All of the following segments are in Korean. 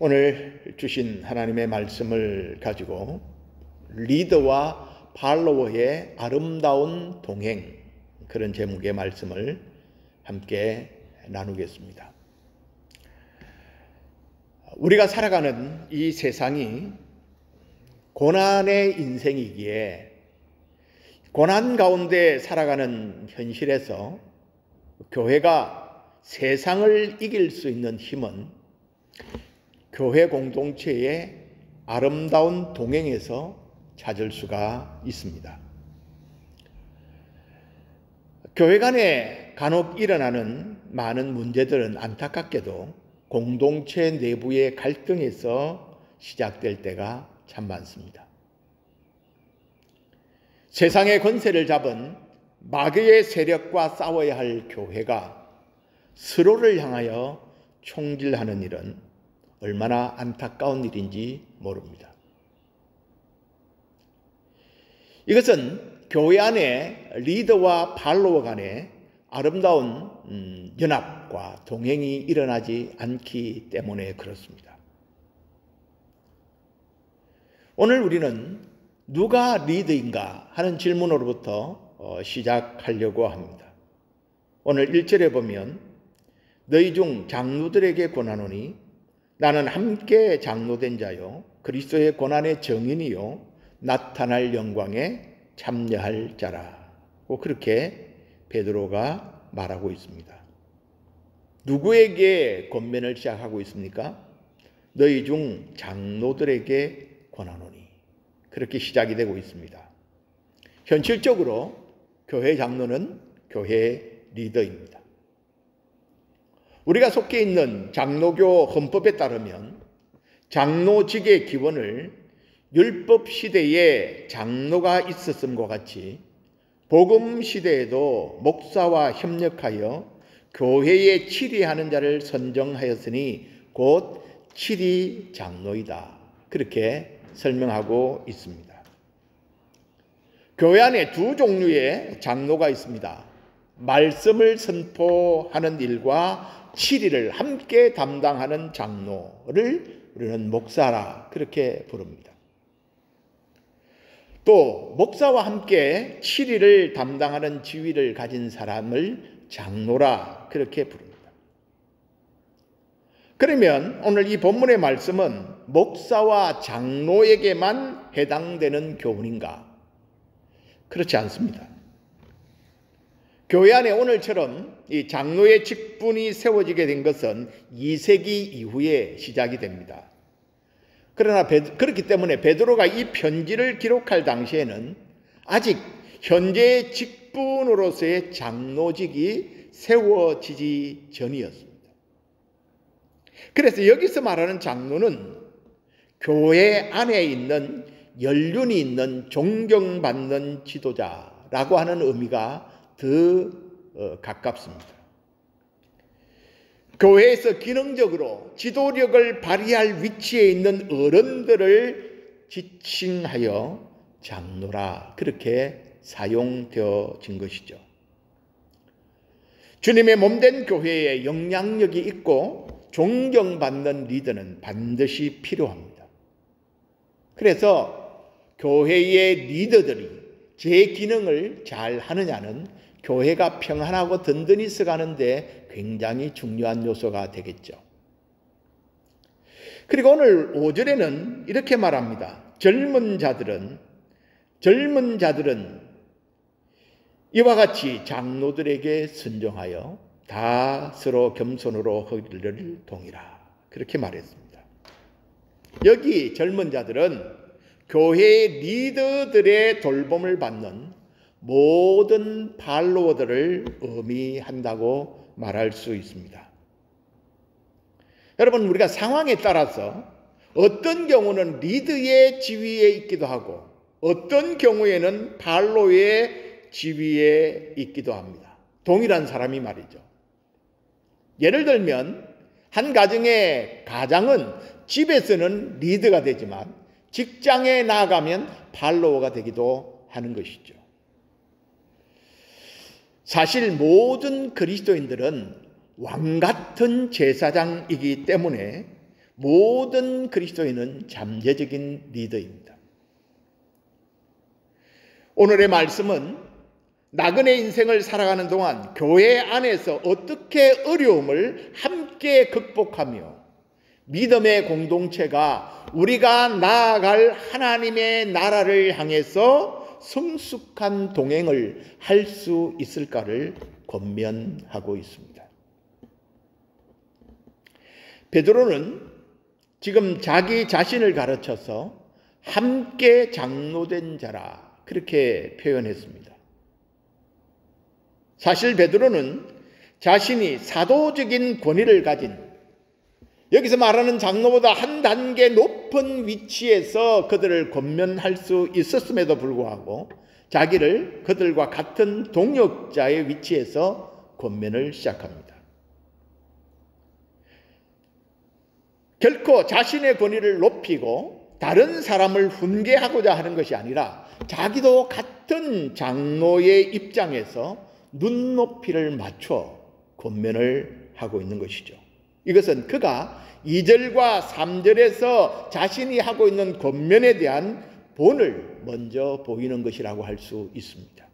오늘 주신 하나님의 말씀을 가지고 리더와 팔로워의 아름다운 동행, 그런 제목의 말씀을 함께 나누겠습니다. 우리가 살아가는 이 세상이 고난의 인생이기에 고난 가운데 살아가는 현실에서 교회가 세상을 이길 수 있는 힘은 교회 공동체의 아름다운 동행에서 찾을 수가 있습니다. 교회 간에 간혹 일어나는 많은 문제들은 안타깝게도 공동체 내부의 갈등에서 시작될 때가 참 많습니다. 세상의 권세를 잡은 마귀의 세력과 싸워야 할 교회가 서로를 향하여 총질하는 일은 얼마나 안타까운 일인지 모릅니다. 이것은 교회 안에 리더와 팔로워 간의 아름다운 연합과 동행이 일어나지 않기 때문에 그렇습니다. 오늘 우리는 누가 리더인가 하는 질문으로부터 시작하려고 합니다. 오늘 1절에 보면 너희 중 장로들에게 권하노니 나는 함께 장로된 자요 그리스도의 고난의 정인이요 나타날 영광에 참여할 자라고 그렇게 베드로가 말하고 있습니다. 누구에게 권면을 시작하고 있습니까? 너희 중 장로들에게 권하노니 그렇게 시작이 되고 있습니다. 현실적으로 교회 장로는 교회 리더입니다. 우리가 속해 있는 장로교 헌법에 따르면 장로직의 기원을 율법 시대에 장로가 있었음과 같이 복음 시대에도 목사와 협력하여 교회에 치리하는 자를 선정하였으니 곧 치리 장로이다. 그렇게 설명하고 있습니다. 교회 안에 두 종류의 장로가 있습니다. 말씀을 선포하는 일과 치리를 함께 담당하는 장로를 우리는 목사라 그렇게 부릅니다. 또 목사와 함께 치리를 담당하는 지위를 가진 사람을 장로라 그렇게 부릅니다. 그러면 오늘 이 본문의 말씀은 목사와 장로에게만 해당되는 교훈인가? 그렇지 않습니다. 교회 안에 오늘처럼 이 장로의 직분이 세워지게 된 것은 2세기 이후에 시작이 됩니다. 그러나 그렇기 때문에 베드로가 이 편지를 기록할 당시에는 아직 현재의 직분으로서의 장로직이 세워지기 전이었습니다. 그래서 여기서 말하는 장로는 교회 안에 있는 연륜이 있는 존경받는 지도자라고 하는 의미가 더 가깝습니다. 교회에서 기능적으로 지도력을 발휘할 위치에 있는 어른들을 지칭하여 장로라 그렇게 사용되어진 것이죠. 주님의 몸된 교회에 영향력이 있고 존경받는 리더는 반드시 필요합니다. 그래서 교회의 리더들이 제 기능을 잘 하느냐는 교회가 평안하고 든든히 서가는데 굉장히 중요한 요소가 되겠죠. 그리고 오늘 5절에는 이렇게 말합니다. 젊은 자들은 이와 같이 장로들에게 순종하여 다 서로 겸손으로 허리를 동이라 그렇게 말했습니다. 여기 젊은 자들은 교회의 리더들의 돌봄을 받는 모든 팔로워들을 의미한다고 말할 수 있습니다. 여러분, 우리가 상황에 따라서 어떤 경우는 리더의 지위에 있기도 하고 어떤 경우에는 팔로의 지위에 있기도 합니다. 동일한 사람이 말이죠. 예를 들면 한 가정의 가장은 집에서는 리더가 되지만 직장에 나가면 팔로워가 되기도 하는 것이죠. 사실 모든 그리스도인들은 왕 같은 제사장이기 때문에 모든 그리스도인은 잠재적인 리더입니다. 오늘의 말씀은 나그네 인생을 살아가는 동안 교회 안에서 어떻게 어려움을 함께 극복하며 믿음의 공동체가 우리가 나아갈 하나님의 나라를 향해서 성숙한 동행을 할 수 있을까를 권면하고 있습니다. 베드로는 지금 자기 자신을 가르쳐서 함께 장로된 자라 그렇게 표현했습니다. 사실 베드로는 자신이 사도적인 권위를 가진, 여기서 말하는 장로보다 한 단계 높은 위치에서 그들을 권면할 수 있었음에도 불구하고 자기를 그들과 같은 동역자의 위치에서 권면을 시작합니다. 결코 자신의 권위를 높이고 다른 사람을 훈계하고자 하는 것이 아니라 자기도 같은 장로의 입장에서 눈높이를 맞춰 권면을 하고 있는 것이죠. 이것은 그가 2절과 3절에서 자신이 하고 있는 권면에 대한 본을 먼저 보이는 것이라고 할 수 있습니다.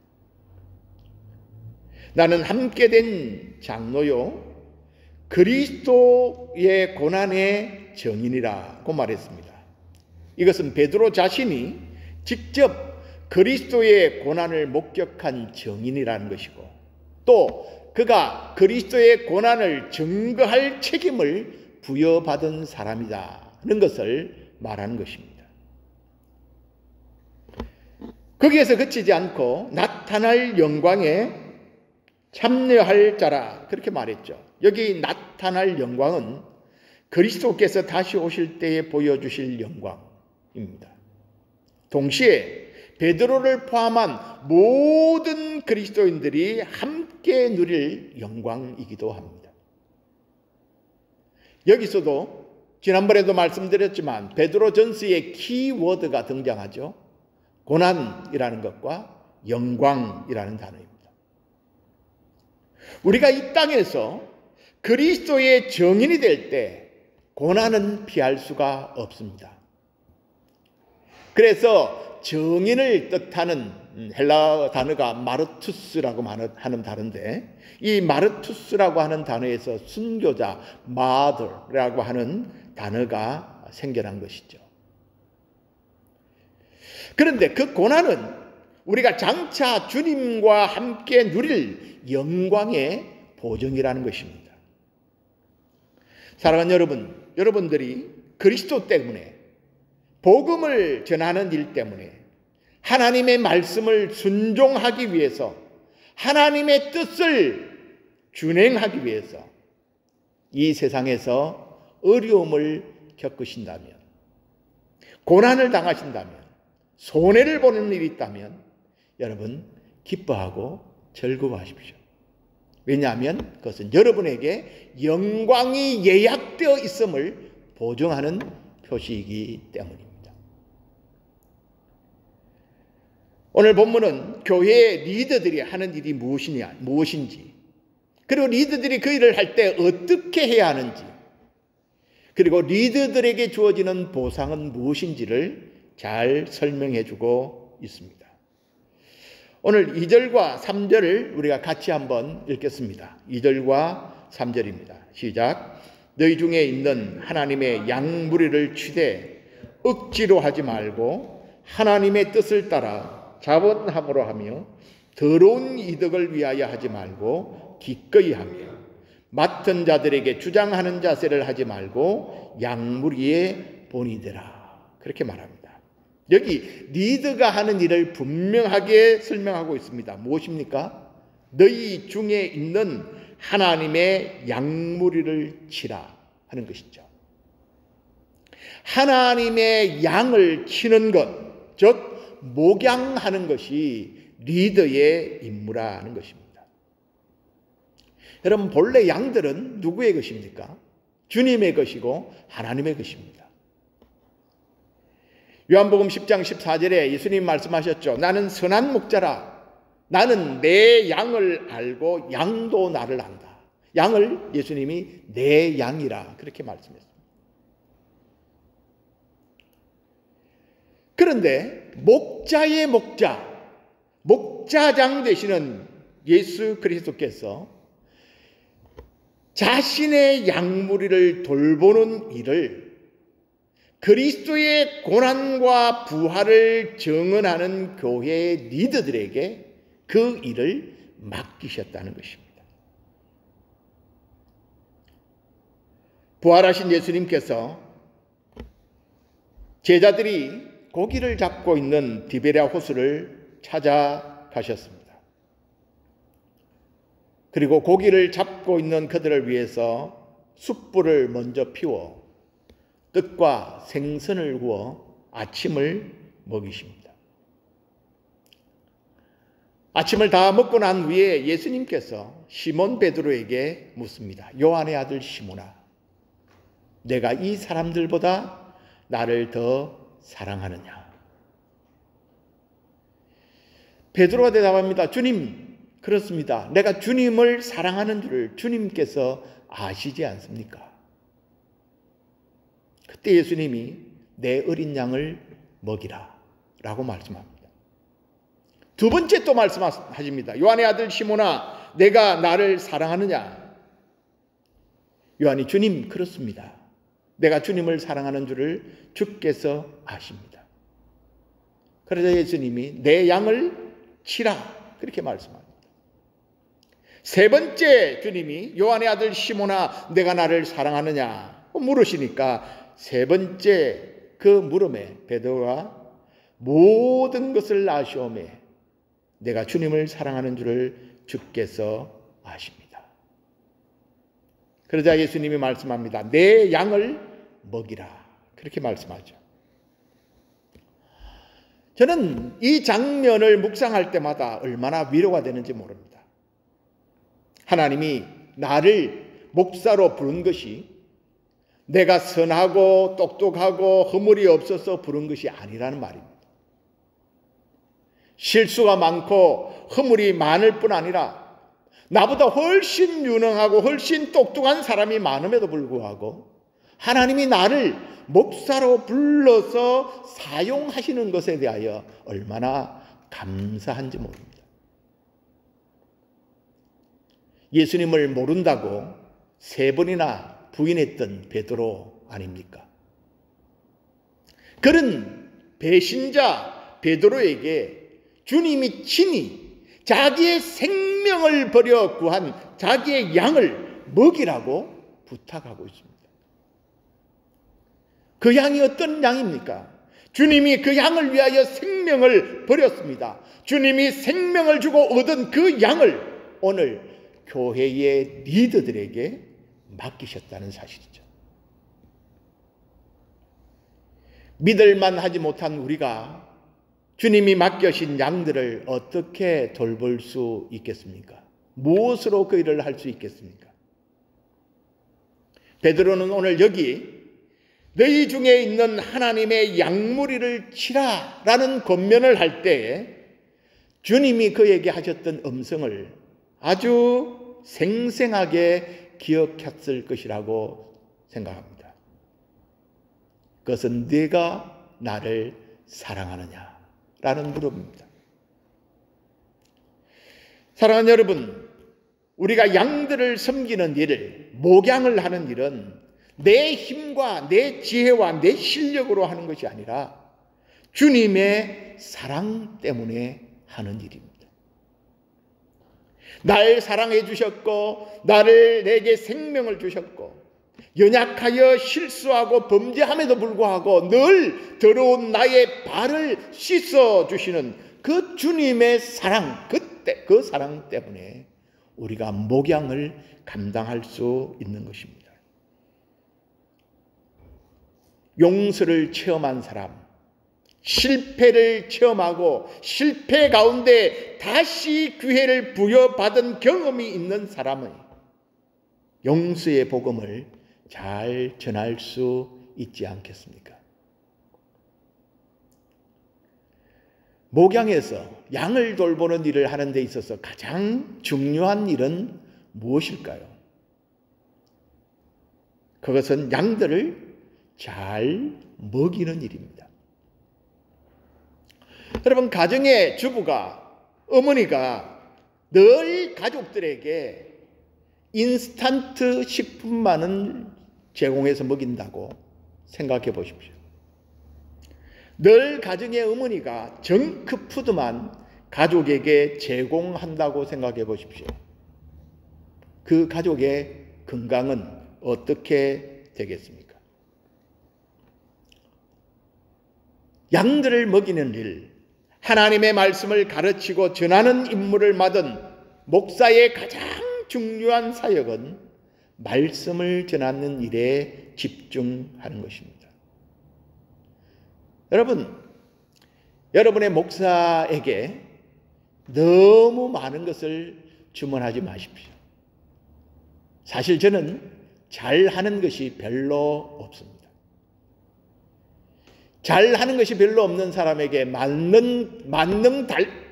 나는 함께 된 장로요 그리스도의 고난의 증인이라고 말했습니다. 이것은 베드로 자신이 직접 그리스도의 고난을 목격한 증인이라는 것이고 또 그가 그리스도의 고난을 증거할 책임을 부여받은 사람이다는 것을 말하는 것입니다. 거기에서 그치지 않고 나타날 영광에 참여할 자라 그렇게 말했죠. 여기 나타날 영광은 그리스도께서 다시 오실 때에 보여주실 영광입니다. 동시에 베드로를 포함한 모든 그리스도인들이 함께 누릴 영광이기도 합니다. 여기서도 지난번에도 말씀드렸지만 베드로 전서의 키워드가 등장하죠. 고난이라는 것과 영광이라는 단어입니다. 우리가 이 땅에서 그리스도의 증인이 될 때 고난은 피할 수가 없습니다. 그래서 증인을 뜻하는 헬라 단어가 마르투스라고 하는 단어인데 이 마르투스라고 하는 단어에서 순교자, 마더라고 하는 단어가 생겨난 것이죠. 그런데 그 고난은 우리가 장차 주님과 함께 누릴 영광의 보증이라는 것입니다. 사랑하는 여러분, 여러분들이 그리스도 때문에 복음을 전하는 일 때문에 하나님의 말씀을 순종하기 위해서 하나님의 뜻을 준행하기 위해서 이 세상에서 어려움을 겪으신다면 고난을 당하신다면 손해를 보는 일이 있다면 여러분 기뻐하고 즐거워하십시오. 왜냐하면 그것은 여러분에게 영광이 예약되어 있음을 보증하는 표시이기 때문입니다. 오늘 본문은 교회의 리더들이 하는 일이 무엇인지, 그리고 리더들이 그 일을 할 때 어떻게 해야 하는지, 그리고 리더들에게 주어지는 보상은 무엇인지를 잘 설명해 주고 있습니다. 오늘 2절과 3절을 우리가 같이 한번 읽겠습니다. 2절과 3절입니다. 시작. 너희 중에 있는 하나님의 양무리를 취대 억지로 하지 말고 하나님의 뜻을 따라 자원함으로 하며 더러운 이득을 위하여 하지 말고 기꺼이 하며 맡은 자들에게 주장하는 자세를 하지 말고 양무리의 본이 되라. 그렇게 말합니다. 여기 리더가 하는 일을 분명하게 설명하고 있습니다. 무엇입니까? 너희 중에 있는 하나님의 양무리를 치라 하는 것이죠. 하나님의 양을 치는 것, 즉 목양하는 것이 리더의 임무라는 것입니다. 여러분, 본래 양들은 누구의 것입니까? 주님의 것이고 하나님의 것입니다. 요한복음 10장 14절에 예수님 말씀하셨죠. 나는 선한 목자라. 나는 내 양을 알고 양도 나를 안다. 양을 예수님이 내 양이라 그렇게 말씀했습니다. 그런데 목자의 목자장 되시는 예수 그리스도께서 자신의 양무리를 돌보는 일을 그리스도의 고난과 부활을 증언하는 교회의 리더들에게 그 일을 맡기셨다는 것입니다. 부활하신 예수님께서 제자들이 고기를 잡고 있는 디베랴 호수를 찾아가셨습니다. 그리고 고기를 잡고 있는 그들을 위해서 숯불을 먼저 피워 떡과 생선을 구워 아침을 먹이십니다. 아침을 다 먹고 난 후에 예수님께서 시몬 베드로에게 묻습니다. 요한의 아들 시몬아, 내가 이 사람들보다 나를 더 사랑하느냐? 베드로가 대답합니다. 주님, 그렇습니다. 내가 주님을 사랑하는 줄을 주님께서 아시지 않습니까? 그때 예수님이 내 어린 양을 먹이라 라고 말씀합니다. 두 번째 또 말씀하십니다. 요한의 아들 시몬아, 내가 나를 사랑하느냐? 요한이 주님, 그렇습니다. 내가 주님을 사랑하는 줄을 주께서 아십니다. 그러자 예수님이 내 양을 치라 그렇게 말씀합니다. 세 번째 주님이 요한의 아들 시몬아, 내가 나를 사랑하느냐 물으시니까 세 번째 그 물음에 베드로가 모든 것을 아시오매 내가 주님을 사랑하는 줄을 주께서 아십니다. 그러자 예수님이 말씀합니다. 내 양을 먹이라 그렇게 말씀하죠. 저는 이 장면을 묵상할 때마다 얼마나 위로가 되는지 모릅니다. 하나님이 나를 목사로 부른 것이 내가 선하고 똑똑하고 허물이 없어서 부른 것이 아니라는 말입니다. 실수가 많고 허물이 많을 뿐 아니라 나보다 훨씬 유능하고 훨씬 똑똑한 사람이 많음에도 불구하고 하나님이 나를 목사로 불러서 사용하시는 것에 대하여 얼마나 감사한지 모릅니다. 예수님을 모른다고 3번이나 부인했던 베드로 아닙니까? 그런 배신자 베드로에게 주님이 친히 자기의 생명을 버려 구한 자기의 양을 먹이라고 부탁하고 있습니다. 그 양이 어떤 양입니까? 주님이 그 양을 위하여 생명을 버렸습니다. 주님이 생명을 주고 얻은 그 양을 오늘 교회의 리더들에게 맡기셨다는 사실이죠. 믿을만 하지 못한 우리가 주님이 맡겨신 양들을 어떻게 돌볼 수 있겠습니까? 무엇으로 그 일을 할 수 있겠습니까? 베드로는 오늘 여기 너희 중에 있는 하나님의 양무리를 치라 라는 권면을 할 때에 주님이 그에게 하셨던 음성을 아주 생생하게 기억했을 것이라고 생각합니다. 그것은 네가 나를 사랑하느냐 라는 물음입니다. 사랑하는 여러분, 우리가 양들을 섬기는 일을, 목양을 하는 일은 내 힘과 내 지혜와 내 실력으로 하는 것이 아니라 주님의 사랑 때문에 하는 일입니다. 날 사랑해 주셨고 내게 생명을 주셨고 연약하여 실수하고 범죄함에도 불구하고 늘 더러운 나의 발을 씻어주시는 그 주님의 사랑, 그 사랑 때문에 우리가 목양을 감당할 수 있는 것입니다. 용서를 체험한 사람, 실패를 체험하고 실패 가운데 다시 기회를 부여받은 경험이 있는 사람은 용서의 복음을 잘 전할 수 있지 않겠습니까? 목양에서 양을 돌보는 일을 하는 데 있어서 가장 중요한 일은 무엇일까요? 그것은 양들을 잘 먹이는 일입니다. 여러분, 가정의 주부가, 어머니가 늘 가족들에게 인스턴트 식품만은 제공해서 먹인다고 생각해 보십시오. 늘 가정의 어머니가 정크푸드만 가족에게 제공한다고 생각해 보십시오. 그 가족의 건강은 어떻게 되겠습니까? 양들을 먹이는 일, 하나님의 말씀을 가르치고 전하는 임무를 맡은 목사의 가장 중요한 사역은 말씀을 전하는 일에 집중하는 것입니다. 여러분, 여러분의 목사에게 너무 많은 것을 주문하지 마십시오. 사실 저는 잘하는 것이 별로 없습니다. 잘하는 것이 별로 없는 사람에게 만능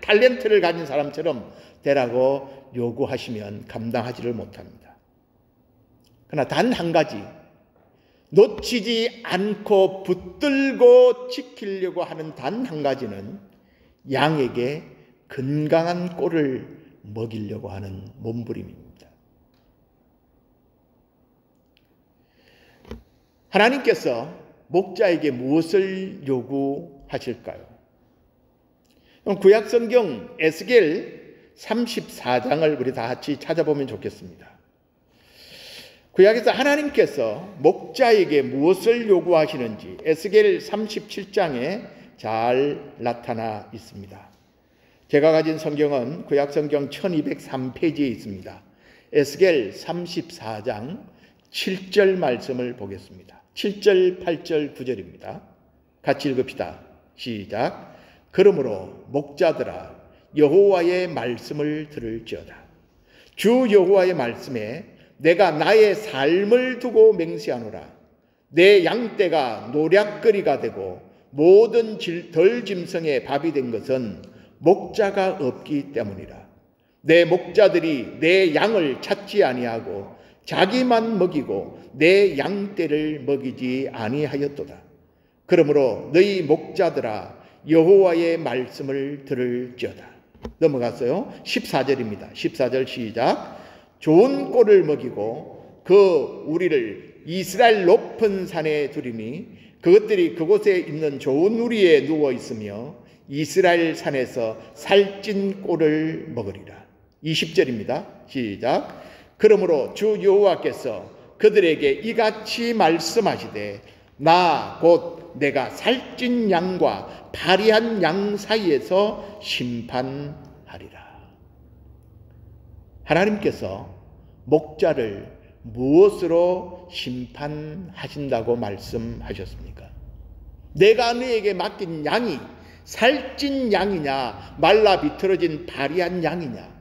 탤런트를 가진 사람처럼 되라고 요구하시면 감당하지를 못합니다. 그러나 단 한 가지, 놓치지 않고 붙들고 지키려고 하는 단 한 가지는 양에게 건강한 꼴을 먹이려고 하는 몸부림입니다. 하나님께서 목자에게 무엇을 요구하실까요? 구약성경 에스겔 34장을 우리 다 같이 찾아보면 좋겠습니다. 구약에서 하나님께서 목자에게 무엇을 요구하시는지 에스겔 37장에 잘 나타나 있습니다. 제가 가진 성경은 구약성경 1203페이지에 있습니다. 에스겔 34장 7절 말씀을 보겠습니다. 7절, 8절, 9절입니다. 같이 읽읍시다. 시작. 그러므로 목자들아 여호와의 말씀을 들을지어다. 주 여호와의 말씀에 내가 나의 삶을 두고 맹세하노라. 내 양떼가 노략거리가 되고 모든 덜짐승의 밥이 된 것은 목자가 없기 때문이라. 내 목자들이 내 양을 찾지 아니하고 자기만 먹이고 내 양떼를 먹이지 아니하였도다. 그러므로 너희 목자들아 여호와의 말씀을 들을지어다. 넘어갔어요. 14절입니다. 14절 시작. 좋은 꼴을 먹이고 그 우리를 이스라엘 높은 산에 두리니 그것들이 그곳에 있는 좋은 우리에 누워 있으며 이스라엘 산에서 살찐 꼴을 먹으리라. 20절입니다. 시작. 그러므로 주 여호와께서 그들에게 이같이 말씀하시되 나 곧 내가 살찐 양과 파리한 양 사이에서 심판하리라. 하나님께서 목자를 무엇으로 심판하신다고 말씀하셨습니까? 내가 너에게 맡긴 양이 살찐 양이냐 말라 비틀어진 파리한 양이냐,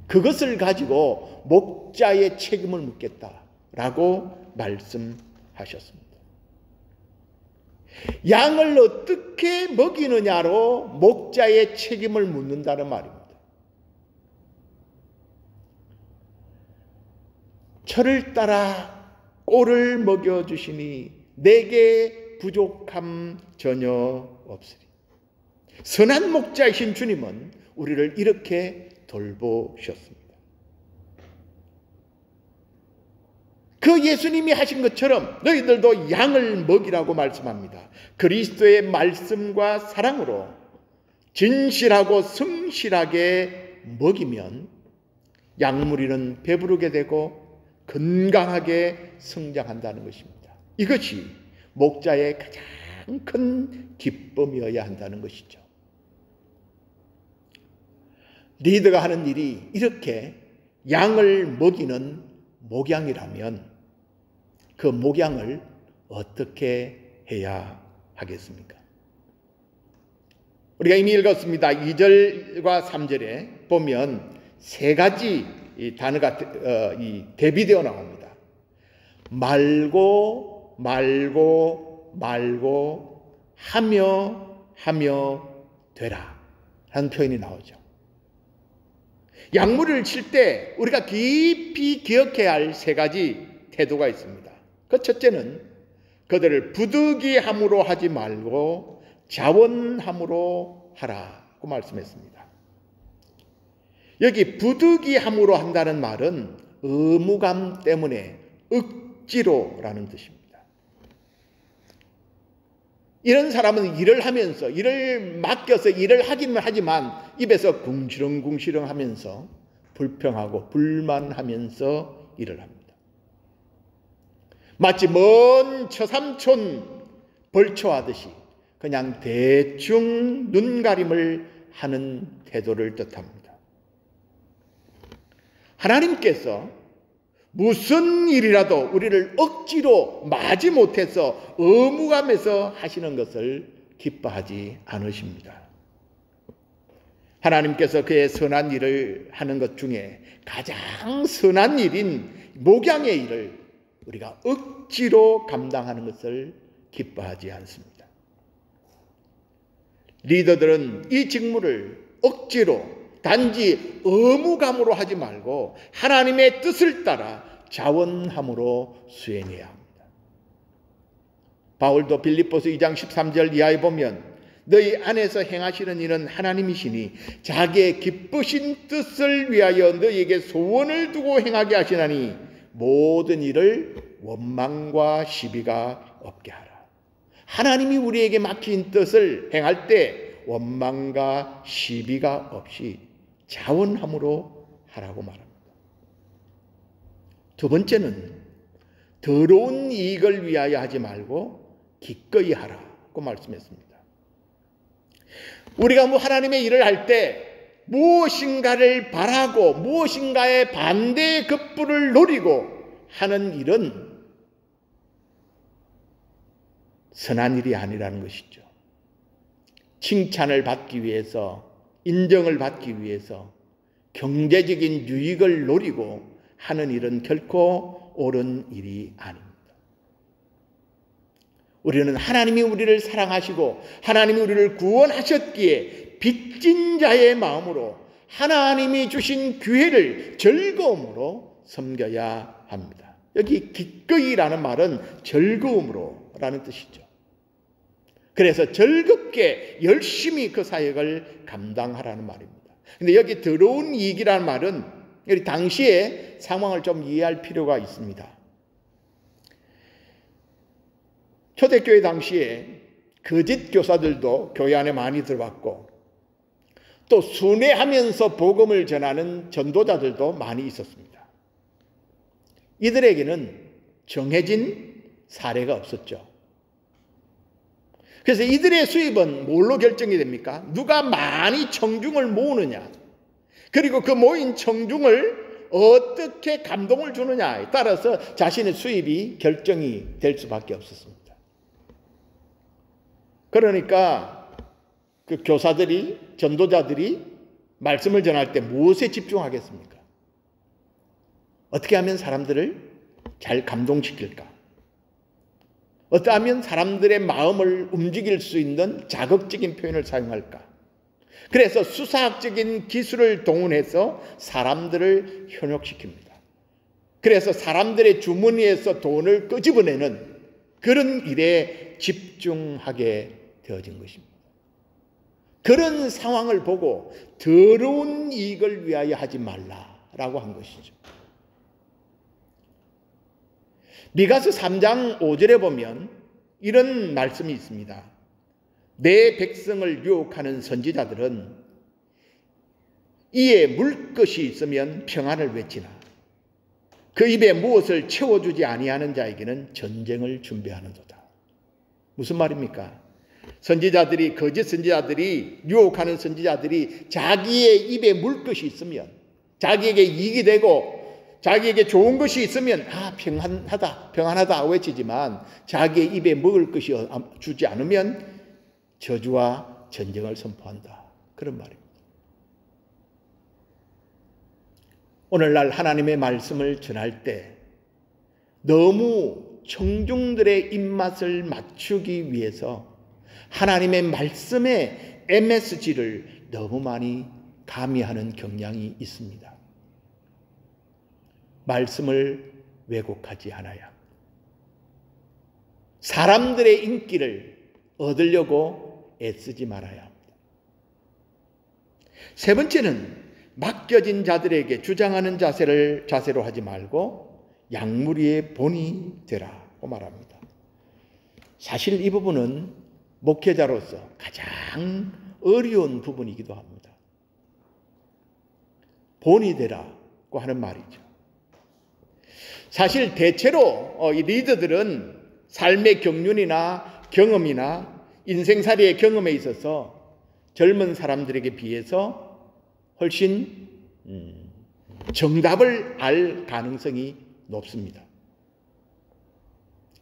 그것을 가지고 목자의 책임을 묻겠다라고 말씀하셨습니다. 양을 어떻게 먹이느냐로 목자의 책임을 묻는다는 말입니다. 저를 따라 꼴을 먹여주시니 내게 부족함 전혀 없으리. 선한 목자이신 주님은 우리를 이렇게 돌보셨습니다. 그 예수님이 하신 것처럼 너희들도 양을 먹이라고 말씀합니다. 그리스도의 말씀과 사랑으로 진실하고 성실하게 먹이면 양무리는 배부르게 되고 건강하게 성장한다는 것입니다. 이것이 목자의 가장 큰 기쁨이어야 한다는 것이죠. 리더가 하는 일이 이렇게 양을 먹이는 목양이라면 그 목양을 어떻게 해야 하겠습니까? 우리가 이미 읽었습니다. 2절과 3절에 보면 세 가지 이 단어가 대비되어 나옵니다. 말고 말고 말고 하며 되라 하는 표현이 나오죠. 양무리를 칠 때 우리가 깊이 기억해야 할 세 가지 태도가 있습니다. 그 첫째는 그들을 부득이함으로 하지 말고 자원함으로 하라고 말씀했습니다. 여기 부득이함으로 한다는 말은 의무감 때문에 억지로라는 뜻입니다. 이런 사람은 일을 하면서 일을 맡겨서 일을 하기는 하지만 입에서 궁시렁궁시렁 하면서 불평하고 불만하면서 일을 합니다. 마치 먼 처삼촌 벌초하듯이 그냥 대충 눈가림을 하는 태도를 뜻합니다. 하나님께서 무슨 일이라도 우리를 억지로 마지못해서 의무감에서 하시는 것을 기뻐하지 않으십니다. 하나님께서 그의 선한 일을 하는 것 중에 가장 선한 일인 목양의 일을 우리가 억지로 감당하는 것을 기뻐하지 않습니다. 리더들은 이 직무를 억지로 단지 의무감으로 하지 말고 하나님의 뜻을 따라 자원함으로 수행해야 합니다. 바울도 빌립보서 2장 13절 이하에 보면 너희 안에서 행하시는 일은 하나님이시니 자기의 기쁘신 뜻을 위하여 너희에게 소원을 두고 행하게 하시나니 모든 일을 원망과 시비가 없게 하라. 하나님이 우리에게 맡긴 뜻을 행할 때 원망과 시비가 없이 자원함으로 하라고 말합니다. 두 번째는 더러운 이익을 위하여 하지 말고 기꺼이 하라고 말씀했습니다. 우리가 하나님의 일을 할 때 무엇인가를 바라고 무엇인가의 반대의 급부를 노리고 하는 일은 선한 일이 아니라는 것이죠. 칭찬을 받기 위해서, 인정을 받기 위해서 경제적인 유익을 노리고 하는 일은 결코 옳은 일이 아닙니다. 우리는 하나님이 우리를 사랑하시고 하나님이 우리를 구원하셨기에 빚진 자의 마음으로 하나님이 주신 기회를 즐거움으로 섬겨야 합니다. 여기 기꺼이라는 말은 즐거움으로라는 뜻이죠. 그래서 즐겁게 열심히 그 사역을 감당하라는 말입니다. 근데 여기 더러운 이익이라는 말은 여기 당시의 상황을 좀 이해할 필요가 있습니다. 초대교회 당시에 거짓 교사들도 교회 안에 많이 들어왔고 또 순회하면서 복음을 전하는 전도자들도 많이 있었습니다. 이들에게는 정해진 사례가 없었죠. 그래서 이들의 수입은 뭘로 결정이 됩니까? 누가 많이 청중을 모으느냐, 그리고 그 모인 청중을 어떻게 감동을 주느냐에 따라서 자신의 수입이 결정이 될 수밖에 없었습니다. 그러니까 그 교사들이, 전도자들이 말씀을 전할 때 무엇에 집중하겠습니까? 어떻게 하면 사람들을 잘 감동시킬까? 어떠하면 사람들의 마음을 움직일 수 있는 자극적인 표현을 사용할까? 그래서 수사학적인 기술을 동원해서 사람들을 현혹시킵니다. 그래서 사람들의 주머니에서 돈을 끄집어내는 그런 일에 집중하게 되어진 것입니다. 그런 상황을 보고 더러운 이익을 위하여 하지 말라라고 한 것이죠. 미가서 3장 5절에 보면 이런 말씀이 있습니다. 내 백성을 유혹하는 선지자들은 이에 물 것이 있으면 평안을 외치나 그 입에 무엇을 채워주지 아니하는 자에게는 전쟁을 준비하는도다. 무슨 말입니까? 선지자들이, 거짓 선지자들이, 유혹하는 선지자들이 자기의 입에 물 것이 있으면, 자기에게 이익이 되고 자기에게 좋은 것이 있으면 평안하다 외치지만 자기의 입에 먹을 것이 주지 않으면 저주와 전쟁을 선포한다. 그런 말입니다. 오늘날 하나님의 말씀을 전할 때 너무 청중들의 입맛을 맞추기 위해서 하나님의 말씀의 MSG를 너무 많이 가미하는 경향이 있습니다. 말씀을 왜곡하지 않아야 합니다. 사람들의 인기를 얻으려고 애쓰지 말아야 합니다. 세 번째는 맡겨진 자들에게 주장하는 자세로 하지 말고 양무리의 본이 되라고 말합니다. 사실 이 부분은 목회자로서 가장 어려운 부분이기도 합니다. 본이 되라고 하는 말이죠. 사실 대체로 이 리더들은 삶의 경륜이나 경험이나 인생살이의 경험에 있어서 젊은 사람들에게 비해서 훨씬 정답을 알 가능성이 높습니다.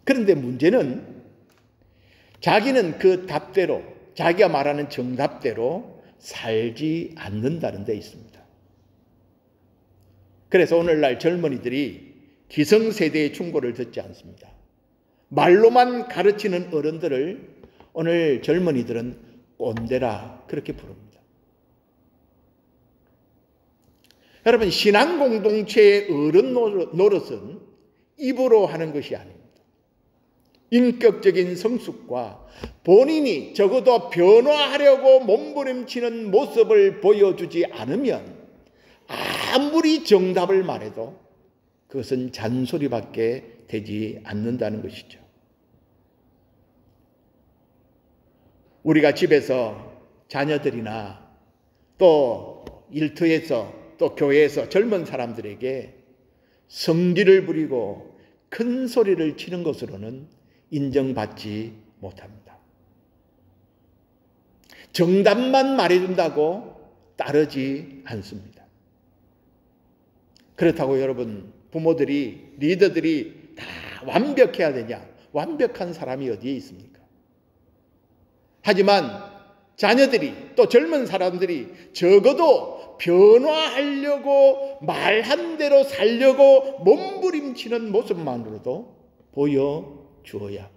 그런데 문제는 자기는 그 답대로, 자기가 말하는 정답대로 살지 않는다는 데 있습니다. 그래서 오늘날 젊은이들이 기성세대의 충고를 듣지 않습니다. 말로만 가르치는 어른들을 오늘 젊은이들은 꼰대라 그렇게 부릅니다. 여러분, 신앙 공동체의 어른 노릇은 입으로 하는 것이 아닙니다. 인격적인 성숙과 본인이 적어도 변화하려고 몸부림치는 모습을 보여주지 않으면 아무리 정답을 말해도 그것은 잔소리밖에 되지 않는다는 것이죠. 우리가 집에서 자녀들이나 또 일터에서 또 교회에서 젊은 사람들에게 성질을 부리고 큰 소리를 치는 것으로는 인정받지 못합니다. 정답만 말해준다고 따르지 않습니다. 그렇다고 여러분, 부모들이, 리더들이 다 완벽해야 되냐? 완벽한 사람이 어디에 있습니까? 하지만 자녀들이, 또 젊은 사람들이 적어도 변화하려고 말한 대로 살려고 몸부림치는 모습만으로도 보여주어야.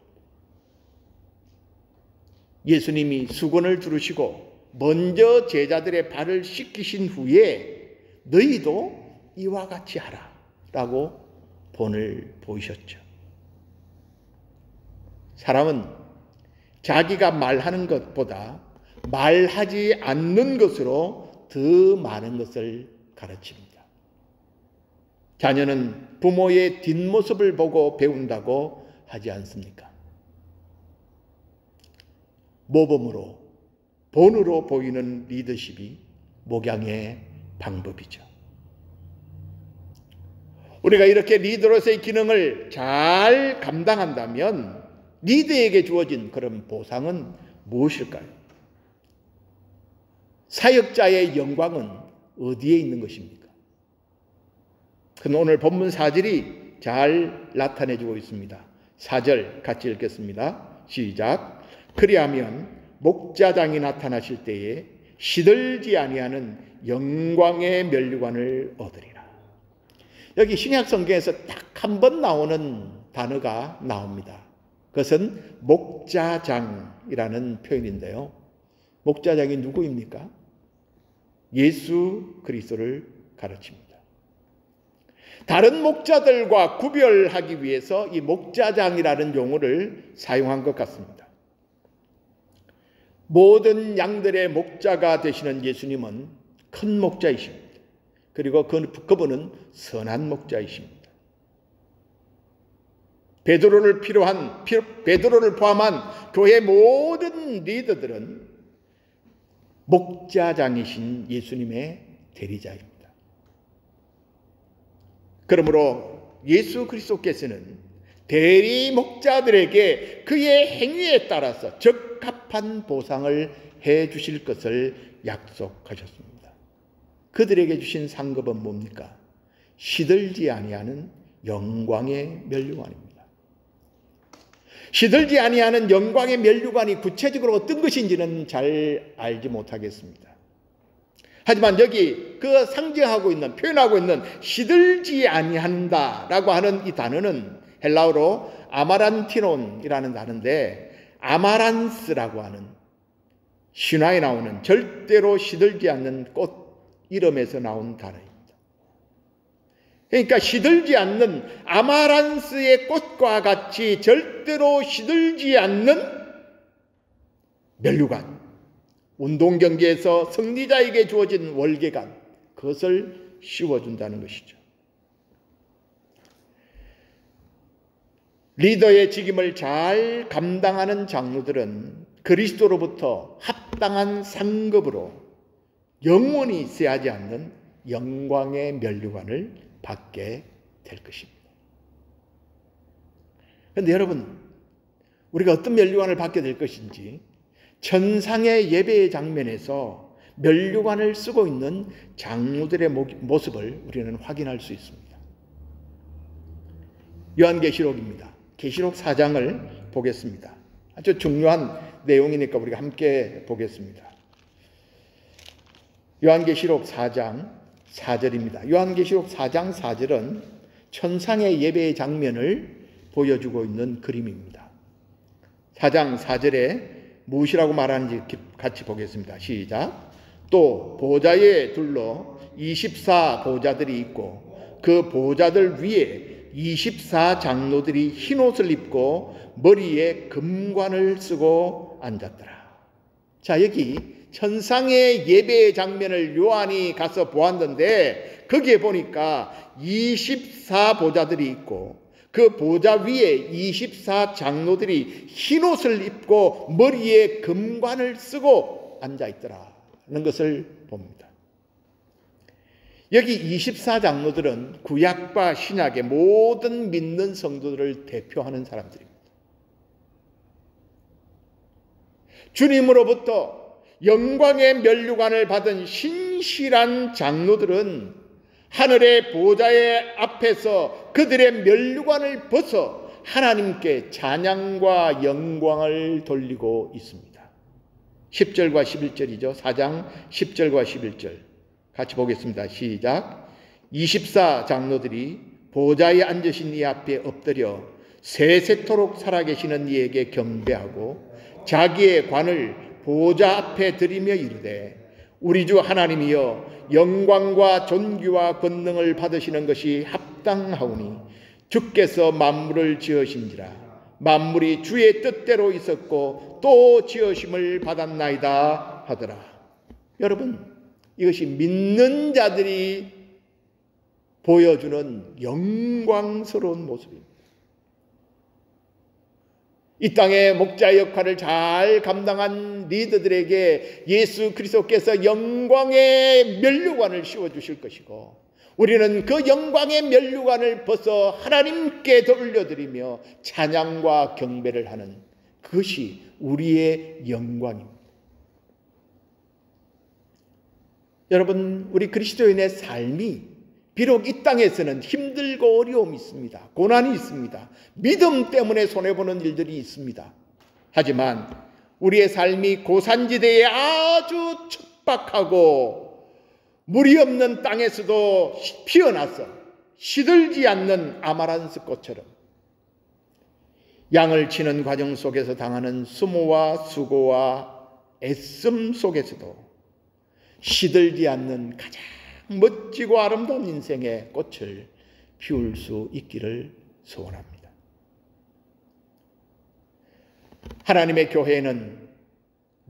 예수님이 수건을 두르시고 먼저 제자들의 발을 씻기신 후에 너희도 이와 같이 하라 라고 본을 보이셨죠. 사람은 자기가 말하는 것보다 말하지 않는 것으로 더 많은 것을 가르칩니다. 자녀는 부모의 뒷모습을 보고 배운다고 하지 않습니까? 모범으로, 본으로 보이는 리더십이 목양의 방법이죠. 우리가 이렇게 리더로서의 기능을 잘 감당한다면 리더에게 주어진 그런 보상은 무엇일까요? 사역자의 영광은 어디에 있는 것입니까? 그건 오늘 본문 4절이 잘 나타내주고 있습니다. 4절 같이 읽겠습니다. 시작. 그리하면 목자장이 나타나실 때에 시들지 아니하는 영광의 면류관을 얻으리라. 여기 신약 성경에서 딱 한 번 나오는 단어가 나옵니다. 그것은 목자장이라는 표현인데요. 목자장이 누구입니까? 예수 그리스도를 가르칩니다. 다른 목자들과 구별하기 위해서 이 목자장이라는 용어를 사용한 것 같습니다. 모든 양들의 목자가 되시는 예수님은 큰 목자이십니다. 그리고 그분은 선한 목자이십니다. 베드로를 포함한 교회 모든 리더들은 목자장이신 예수님의 대리자입니다. 그러므로 예수 그리스도께서는 대리 목자들에게 그의 행위에 따라서 적합한 보상을 해 주실 것을 약속하셨습니다. 그들에게 주신 상급은 뭡니까? 시들지 아니하는 영광의 면류관입니다. 시들지 아니하는 영광의 면류관이 구체적으로 어떤 것인지는 잘 알지 못하겠습니다. 하지만 여기 그 상징하고 있는, 표현하고 있는 시들지 아니한다라고 하는 이 단어는 헬라어로 아마란티논이라는 단어인데, 아마란스라고 하는 신화에 나오는 절대로 시들지 않는 꽃 이름에서 나온 단어입니다. 그러니까 시들지 않는 아마란스의 꽃과 같이 절대로 시들지 않는 면류관, 운동 경기에서 승리자에게 주어진 월계관, 그것을 씌워준다는 것이죠. 리더의 직임을 잘 감당하는 장로들은 그리스도로부터 합당한 상급으로 영원히 쇠하지 않는 영광의 면류관을 받게 될 것입니다. 그런데 여러분, 우리가 어떤 면류관을 받게 될 것인지 천상의 예배의 장면에서 면류관을 쓰고 있는 장로들의 모습을 우리는 확인할 수 있습니다. 요한계시록입니다. 계시록 4장을 보겠습니다. 아주 중요한 내용이니까 우리가 함께 보겠습니다. 요한계시록 4장 4절입니다. 요한계시록 4장 4절은 천상의 예배의 장면을 보여주고 있는 그림입니다. 4장 4절에 무엇이라고 말하는지 같이 보겠습니다. 시작. 또 보좌에 둘러 24보좌들이 있고 그 보좌들 위에 24장로들이 흰옷을 입고 머리에 금관을 쓰고 앉았더라. 자, 여기 천상의 예배의 장면을 요한이 가서 보았는데 거기에 보니까 24보좌들이 있고 그 보좌 위에 24장로들이 흰옷을 입고 머리에 금관을 쓰고 앉아있더라는 것을 봅니다. 여기 24장로들은 구약과 신약의 모든 믿는 성도들을 대표하는 사람들입니다. 주님으로부터 영광의 면류관을 받은 신실한 장로들은 하늘의 보좌의 앞에서 그들의 면류관을 벗어 하나님께 찬양과 영광을 돌리고 있습니다. 10절과 11절이죠. 4장 10절과 11절 같이 보겠습니다. 시작. 24장로들이 보좌에 앉으신 이 앞에 엎드려 세세토록 살아계시는 이에게 경배하고 자기의 관을 보좌 앞에 들이며 이르되 우리 주 하나님이여 영광과 존귀와 권능을 받으시는 것이 합당하오니 주께서 만물을 지으신지라 만물이 주의 뜻대로 있었고 또 지으심을 받았나이다 하더라. 여러분, 이것이 믿는 자들이 보여주는 영광스러운 모습입니다. 이 땅의 목자 역할을 잘 감당한 리더들에게 예수 그리스도께서 영광의 면류관을 씌워주실 것이고 우리는 그 영광의 면류관을 벗어 하나님께 돌려드리며 찬양과 경배를 하는 그것이 우리의 영광입니다. 여러분, 우리 그리스도인의 삶이 비록 이 땅에서는 힘들고 어려움이 있습니다. 고난이 있습니다. 믿음 때문에 손해보는 일들이 있습니다. 하지만 우리의 삶이 고산지대에 아주 척박하고 물이 없는 땅에서도 피어나서 시들지 않는 아마란스 꽃처럼 양을 치는 과정 속에서 당하는 수모와 수고와 애씀 속에서도 시들지 않는 가장 멋지고 아름다운 인생의 꽃을 피울 수 있기를 소원합니다. 하나님의 교회에는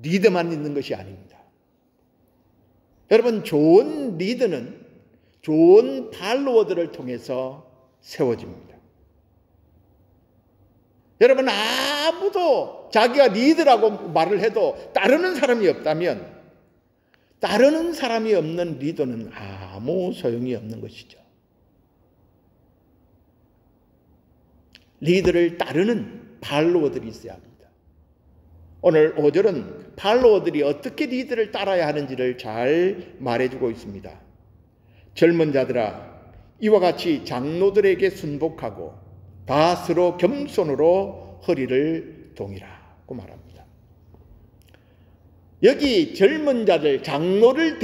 리더만 있는 것이 아닙니다. 여러분, 좋은 리더는 좋은 팔로워들을 통해서 세워집니다. 여러분, 아무도 자기가 리더라고 말을 해도 따르는 사람이 없다면 따르는 사람이 없는 리더는 아무 소용이 없는 것이죠. 리더를 따르는 팔로워들이 있어야 합니다. 오늘 5절은 팔로워들이 어떻게 리더를 따라야 하는지를 잘 말해주고 있습니다. 젊은 자들아, 이와 같이 장로들에게 순복하고 다 서로 겸손으로 허리를 동이라고 말합니다. 여기 젊은 자들, 장로를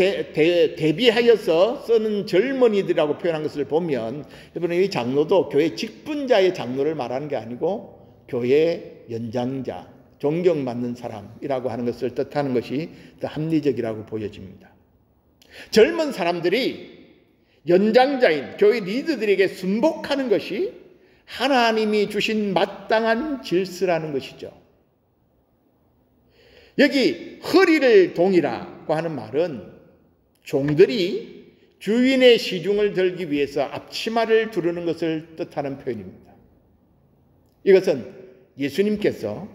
대비하여서 쓰는 젊은이들이라고 표현한 것을 보면 여러분, 이 장로도 교회 직분자의 장로를 말하는 게 아니고 교회 연장자, 존경받는 사람이라고 하는 것을 뜻하는 것이 더 합리적이라고 보여집니다. 젊은 사람들이 연장자인 교회 리더들에게 순복하는 것이 하나님이 주신 마땅한 질서라는 것이죠. 여기 허리를 동이라고 하는 말은 종들이 주인의 시중을 들기 위해서 앞치마를 두르는 것을 뜻하는 표현입니다. 이것은 예수님께서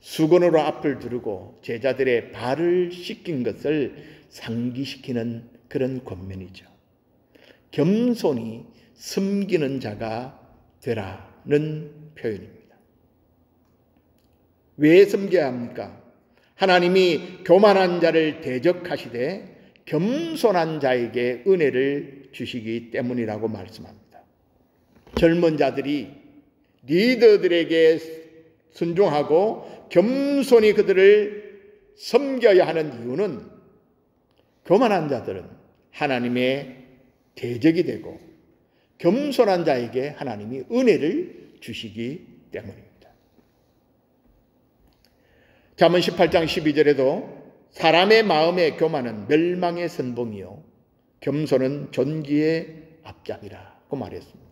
수건으로 앞을 두르고 제자들의 발을 씻긴 것을 상기시키는 그런 권면이죠. 겸손히 섬기는 자가 되라는 표현입니다. 왜 섬겨야 합니까? 하나님이 교만한 자를 대적하시되 겸손한 자에게 은혜를 주시기 때문이라고 말씀합니다. 젊은 자들이 리더들에게 순종하고 겸손히 그들을 섬겨야 하는 이유는 교만한 자들은 하나님의 대적이 되고 겸손한 자에게 하나님이 은혜를 주시기 때문입니다. 잠언 18장 12절에도 사람의 마음의 교만은 멸망의 선봉이요 겸손은 존귀의 앞잡이라고 말했습니다.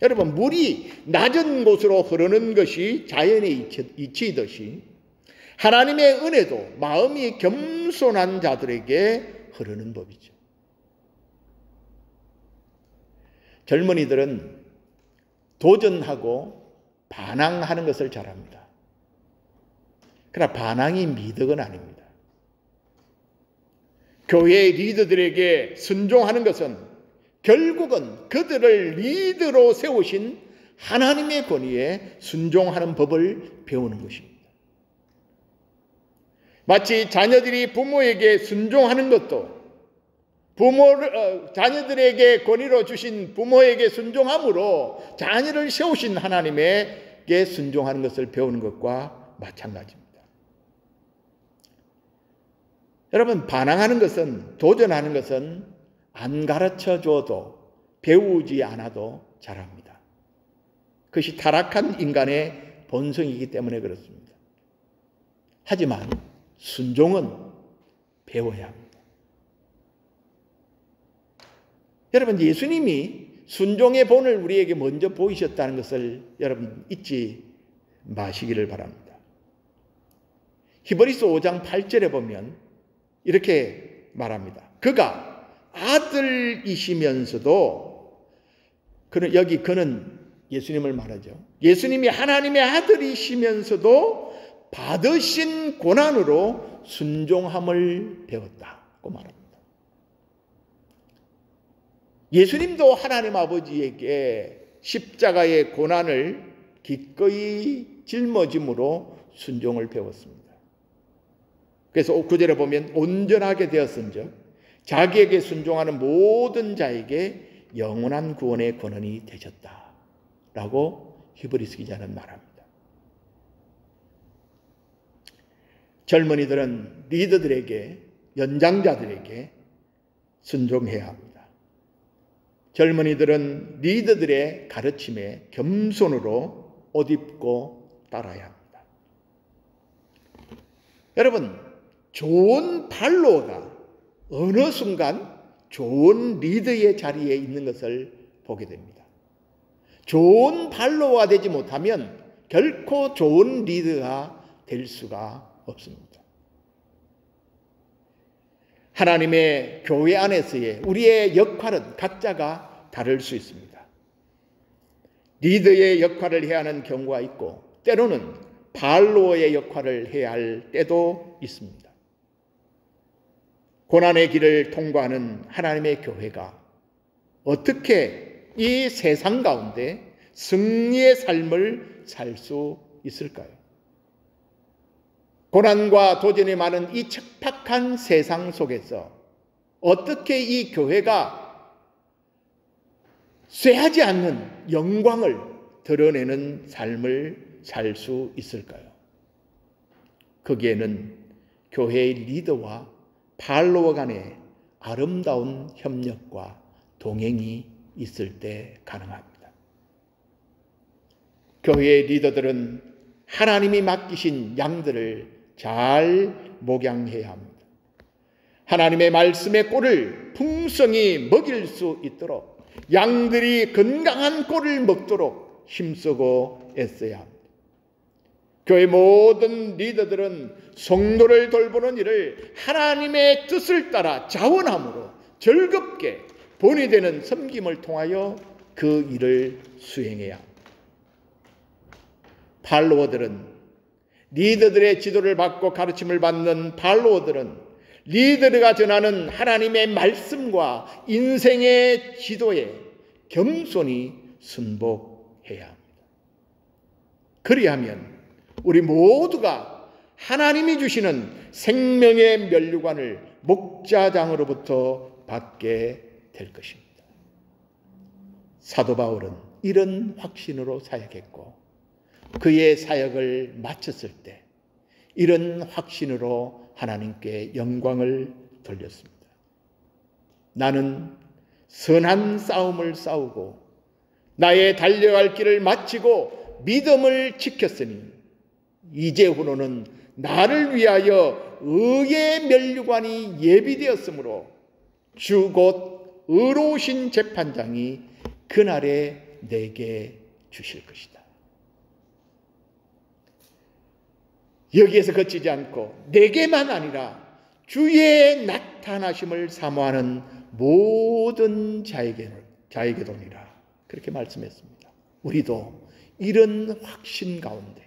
여러분, 물이 낮은 곳으로 흐르는 것이 자연의 이치이듯이 하나님의 은혜도 마음이 겸손한 자들에게 흐르는 법이죠. 젊은이들은 도전하고 반항하는 것을 잘합니다. 그러나 반항이 미덕은 아닙니다. 교회의 리더들에게 순종하는 것은 결국은 그들을 리더로 세우신 하나님의 권위에 순종하는 법을 배우는 것입니다. 마치 자녀들이 부모에게 순종하는 것도 자녀들에게 권위로 주신 부모에게 순종함으로 자녀를 세우신 하나님에게 순종하는 것을 배우는 것과 마찬가지입니다. 여러분, 반항하는 것은, 도전하는 것은 안 가르쳐 줘도 배우지 않아도 잘합니다. 그것이 타락한 인간의 본성이기 때문에 그렇습니다. 하지만 순종은 배워야 합니다. 여러분, 예수님이 순종의 본을 우리에게 먼저 보이셨다는 것을 여러분 잊지 마시기를 바랍니다. 히브리서 5장 8절에 보면 이렇게 말합니다. 그가 아들이시면서도 그는 예수님을 말하죠. 예수님이 하나님의 아들이시면서도 받으신 고난으로 순종함을 배웠다고 말합니다. 예수님도 하나님 아버지에게 십자가의 고난을 기꺼이 짊어짐으로 순종을 배웠습니다. 그래서 9절에 보면 온전하게 되었은즉 자기에게 순종하는 모든 자에게 영원한 구원의 권한이 되셨다라고 히브리서 기자는 말합니다. 젊은이들은 리더들에게, 연장자들에게 순종해야 합니다. 젊은이들은 리더들의 가르침에 겸손으로 옷 입고 따라야 합니다. 여러분, 좋은 팔로워가 어느 순간 좋은 리더의 자리에 있는 것을 보게 됩니다. 좋은 팔로워가 되지 못하면 결코 좋은 리더가 될 수가 없습니다. 하나님의 교회 안에서의 우리의 역할은 각자가 다를 수 있습니다. 리더의 역할을 해야 하는 경우가 있고 때로는 팔로워의 역할을 해야 할 때도 있습니다. 고난의 길을 통과하는 하나님의 교회가 어떻게 이 세상 가운데 승리의 삶을 살 수 있을까요? 고난과 도전이 많은 이 척박한 세상 속에서 어떻게 이 교회가 쇠하지 않는 영광을 드러내는 삶을 살 수 있을까요? 거기에는 교회의 리더와 팔로워 간의 아름다운 협력과 동행이 있을 때 가능합니다. 교회의 리더들은 하나님이 맡기신 양들을 잘 목양해야 합니다. 하나님의 말씀의 꼴을 풍성히 먹일 수 있도록 양들이 건강한 꼴을 먹도록 힘쓰고 애써야 합니다. 교회 모든 리더들은 성도를 돌보는 일을 하나님의 뜻을 따라 자원함으로 즐겁게 본이 되는 섬김을 통하여 그 일을 수행해야 합니다. 팔로워들은 리더들의 지도를 받고 가르침을 받는 팔로워들은 리더가 전하는 하나님의 말씀과 인생의 지도에 겸손히 순복해야 합니다. 그리하면 우리 모두가 하나님이 주시는 생명의 면류관을 목자장으로부터 받게 될 것입니다. 사도 바울은 이런 확신으로 사역했고 그의 사역을 마쳤을 때 이런 확신으로 하나님께 영광을 돌렸습니다. 나는 선한 싸움을 싸우고 나의 달려갈 길을 마치고 믿음을 지켰으니 이제후로는 나를 위하여 의의 면류관이 예비되었으므로 주 곧 의로우신 재판장이 그날에 내게 주실 것이다. 여기에서 그치지 않고 내게만 아니라 주의 나타나심을 사모하는 모든 자에게도니라 그렇게 말씀했습니다. 우리도 이런 확신 가운데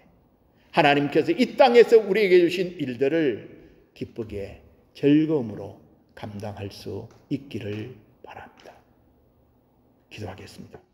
하나님께서 이 땅에서 우리에게 주신 일들을 기쁘게 즐거움으로 감당할 수 있기를 바랍니다. 기도하겠습니다.